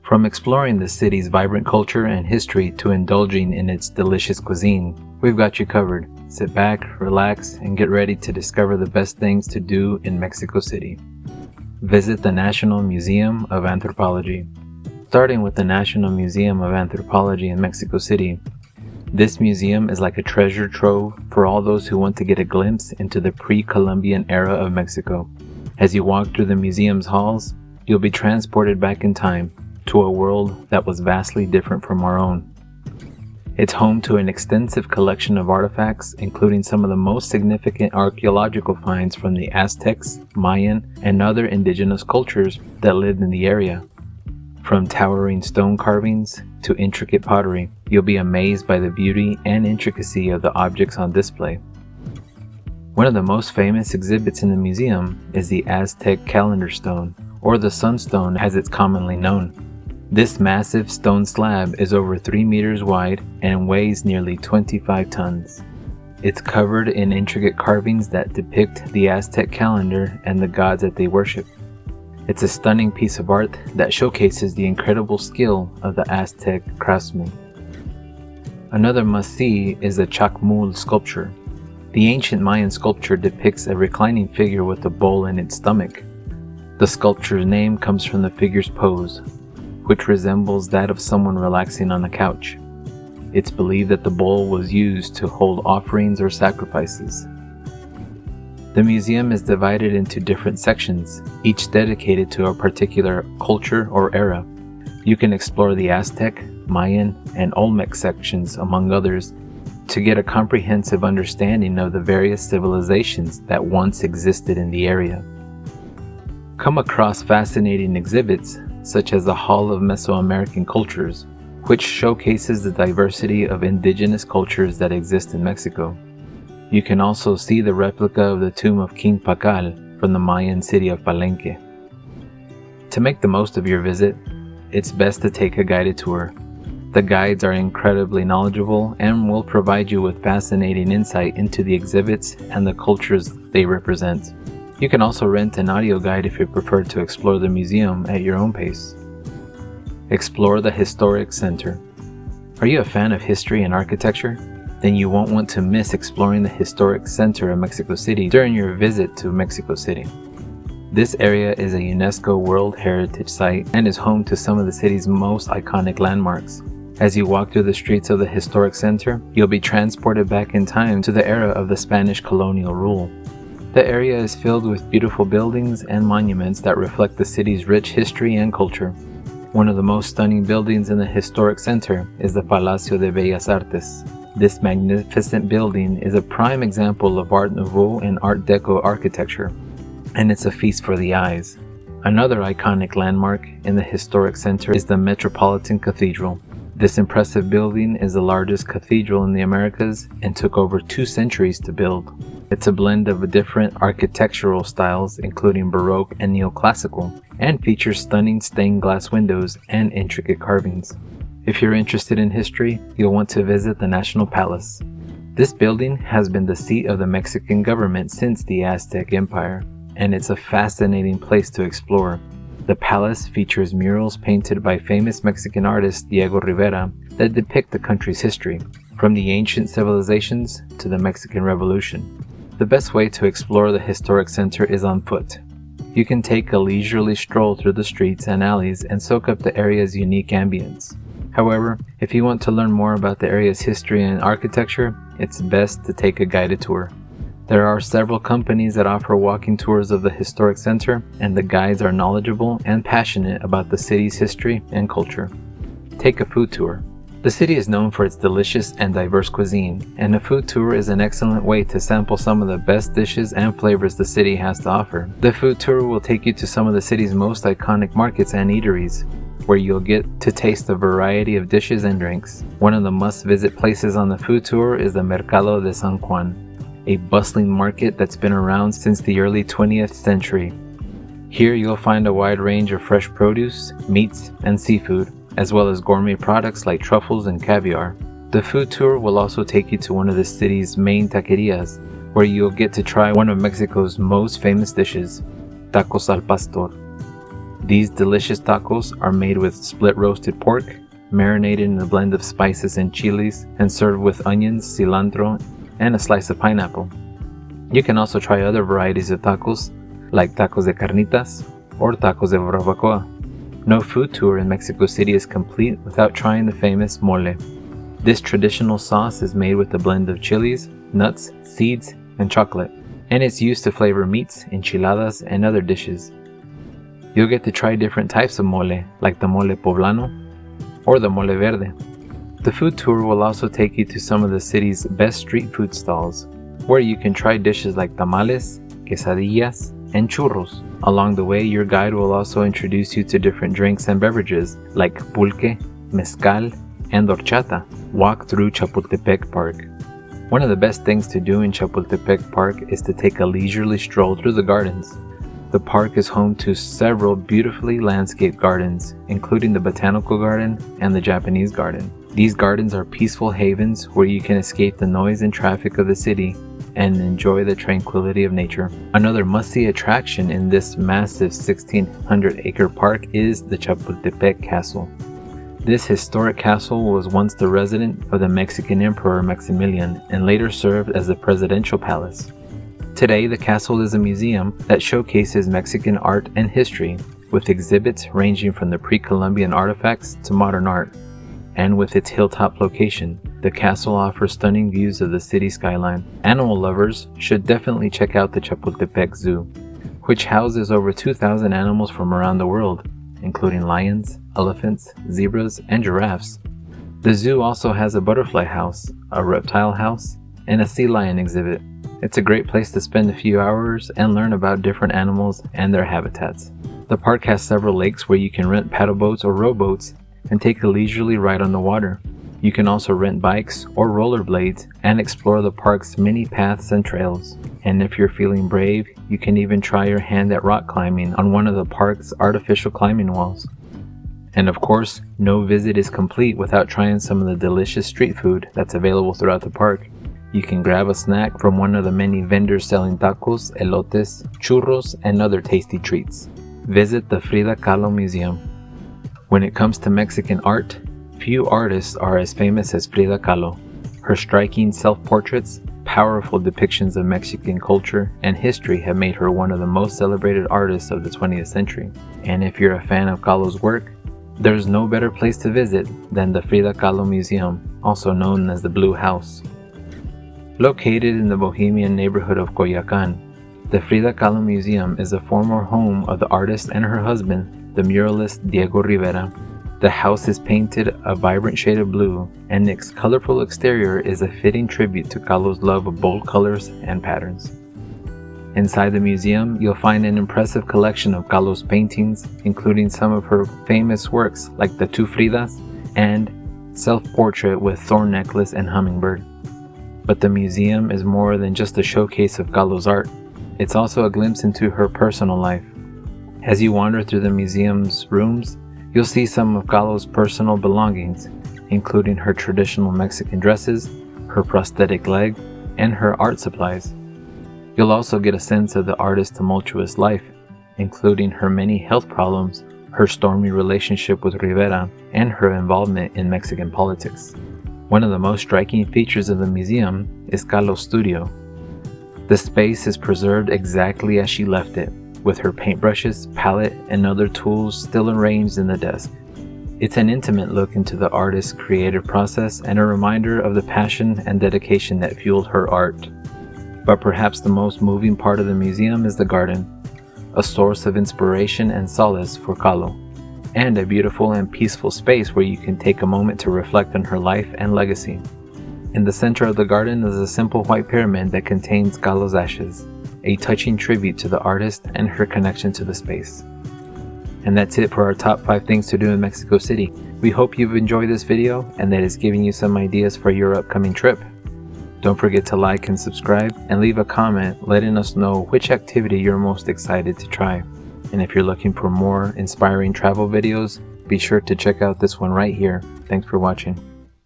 From exploring the city's vibrant culture and history to indulging in its delicious cuisine, we've got you covered. Sit back, relax, and get ready to discover the best things to do in Mexico City. Visit the National Museum of Anthropology. Starting with the National Museum of Anthropology in Mexico City, this museum is like a treasure trove for all those who want to get a glimpse into the pre-Columbian era of Mexico. As you walk through the museum's halls, you'll be transported back in time to a world that was vastly different from our own. It's home to an extensive collection of artifacts, including some of the most significant archaeological finds from the Aztecs, Mayan, and other indigenous cultures that lived in the area. From towering stone carvings to intricate pottery, you'll be amazed by the beauty and intricacy of the objects on display. One of the most famous exhibits in the museum is the Aztec calendar stone, or the sunstone as it's commonly known. This massive stone slab is over 3 meters wide and weighs nearly 25 tons. It's covered in intricate carvings that depict the Aztec calendar and the gods that they worship. It's a stunning piece of art that showcases the incredible skill of the Aztec craftsmen. Another must-see is the Chacmul sculpture. The ancient Mayan sculpture depicts a reclining figure with a bowl in its stomach. The sculpture's name comes from the figure's pose, which resembles that of someone relaxing on a couch. It's believed that the bowl was used to hold offerings or sacrifices. The museum is divided into different sections, each dedicated to a particular culture or era. You can explore the Aztec, Mayan, and Olmec sections, among others, to get a comprehensive understanding of the various civilizations that once existed in the area. Come across fascinating exhibits such as the Hall of Mesoamerican Cultures, which showcases the diversity of indigenous cultures that exist in Mexico. You can also see the replica of the tomb of King Pakal from the Mayan city of Palenque. To make the most of your visit, it's best to take a guided tour. The guides are incredibly knowledgeable and will provide you with fascinating insight into the exhibits and the cultures they represent. You can also rent an audio guide if you prefer to explore the museum at your own pace. Explore the Historic Center. Are you a fan of history and architecture? Then you won't want to miss exploring the Historic Center of Mexico City during your visit to Mexico City. This area is a UNESCO World Heritage Site and is home to some of the city's most iconic landmarks. As you walk through the streets of the Historic Center, you'll be transported back in time to the era of the Spanish colonial rule. The area is filled with beautiful buildings and monuments that reflect the city's rich history and culture. One of the most stunning buildings in the Historic Center is the Palacio de Bellas Artes. This magnificent building is a prime example of Art Nouveau and Art Deco architecture, and it's a feast for the eyes. Another iconic landmark in the Historic Center is the Metropolitan Cathedral. This impressive building is the largest cathedral in the Americas and took over 2 centuries to build. It's a blend of different architectural styles, including Baroque and Neoclassical, and features stunning stained glass windows and intricate carvings. If you're interested in history, you'll want to visit the National Palace. This building has been the seat of the Mexican government since the Aztec Empire, and it's a fascinating place to explore. The palace features murals painted by famous Mexican artist Diego Rivera that depict the country's history, from the ancient civilizations to the Mexican Revolution. The best way to explore the Historic Center is on foot. You can take a leisurely stroll through the streets and alleys and soak up the area's unique ambience. However, if you want to learn more about the area's history and architecture, it's best to take a guided tour. There are several companies that offer walking tours of the Historic Center, and the guides are knowledgeable and passionate about the city's history and culture. Take a food tour. The city is known for its delicious and diverse cuisine, and a food tour is an excellent way to sample some of the best dishes and flavors the city has to offer. The food tour will take you to some of the city's most iconic markets and eateries, where you'll get to taste a variety of dishes and drinks. One of the must-visit places on the food tour is the Mercado de San Juan, a bustling market that's been around since the early 20th century. Here you'll find a wide range of fresh produce, meats, and seafood, as well as gourmet products like truffles and caviar. The food tour will also take you to one of the city's main taquerias, where you'll get to try one of Mexico's most famous dishes, tacos al pastor. These delicious tacos are made with split roasted pork, marinated in a blend of spices and chilies, and served with onions, cilantro, and a slice of pineapple. You can also try other varieties of tacos, like tacos de carnitas or tacos de barbacoa. No food tour in Mexico City is complete without trying the famous mole. This traditional sauce is made with a blend of chilies, nuts, seeds, and chocolate, and it's used to flavor meats, enchiladas, and other dishes. You'll get to try different types of mole, like the mole poblano or the mole verde. The food tour will also take you to some of the city's best street food stalls, where you can try dishes like tamales, quesadillas, and churros. Along the way, your guide will also introduce you to different drinks and beverages like pulque, mezcal, and horchata. Walk through Chapultepec Park. One of the best things to do in Chapultepec Park is to take a leisurely stroll through the gardens. The park is home to several beautifully landscaped gardens, including the Botanical Garden and the Japanese Garden. These gardens are peaceful havens where you can escape the noise and traffic of the city and enjoy the tranquility of nature. Another must-see attraction in this massive 1,600-acre park is the Chapultepec Castle. This historic castle was once the residence of the Mexican Emperor Maximilian and later served as a presidential palace. Today, the castle is a museum that showcases Mexican art and history, with exhibits ranging from the pre-Columbian artifacts to modern art. And with its hilltop location, the castle offers stunning views of the city skyline. Animal lovers should definitely check out the Chapultepec Zoo, which houses over 2,000 animals from around the world, including lions, elephants, zebras, and giraffes. The zoo also has a butterfly house, a reptile house, and a sea lion exhibit. It's a great place to spend a few hours and learn about different animals and their habitats. The park has several lakes where you can rent paddle boats or rowboats and take a leisurely ride on the water. You can also rent bikes or rollerblades and explore the park's many paths and trails. And if you're feeling brave, you can even try your hand at rock climbing on one of the park's artificial climbing walls. And of course, no visit is complete without trying some of the delicious street food that's available throughout the park. You can grab a snack from one of the many vendors selling tacos, elotes, churros, and other tasty treats. Visit the Frida Kahlo Museum. When it comes to Mexican art, few artists are as famous as Frida Kahlo. Her striking self-portraits, powerful depictions of Mexican culture and history have made her one of the most celebrated artists of the 20th century. And if you're a fan of Kahlo's work, there's no better place to visit than the Frida Kahlo Museum, also known as the Blue House. Located in the bohemian neighborhood of Coyoacán, the Frida Kahlo Museum is the former home of the artist and her husband, the muralist Diego Rivera. The house is painted a vibrant shade of blue, and its colorful exterior is a fitting tribute to Kahlo's love of bold colors and patterns. Inside the museum, you'll find an impressive collection of Kahlo's paintings, including some of her famous works like the Two Fridas and Self-Portrait with Thorn Necklace and Hummingbird. But the museum is more than just a showcase of Kahlo's art. It's also a glimpse into her personal life. As you wander through the museum's rooms, you'll see some of Kahlo's personal belongings, including her traditional Mexican dresses, her prosthetic leg, and her art supplies. You'll also get a sense of the artist's tumultuous life, including her many health problems, her stormy relationship with Rivera, and her involvement in Mexican politics. One of the most striking features of the museum is Kahlo's studio. The space is preserved exactly as she left it, with her paintbrushes, palette, and other tools still arranged in the desk. It's an intimate look into the artist's creative process and a reminder of the passion and dedication that fueled her art. But perhaps the most moving part of the museum is the garden, a source of inspiration and solace for Kahlo, and a beautiful and peaceful space where you can take a moment to reflect on her life and legacy. In the center of the garden is a simple white pyramid that contains Kahlo's ashes, a touching tribute to the artist and her connection to the space. And that's it for our top 5 things to do in Mexico City. We hope you've enjoyed this video and that it's giving you some ideas for your upcoming trip. Don't forget to like and subscribe and leave a comment letting us know which activity you're most excited to try. And if you're looking for more inspiring travel videos, be sure to check out this one right here. Thanks for watching.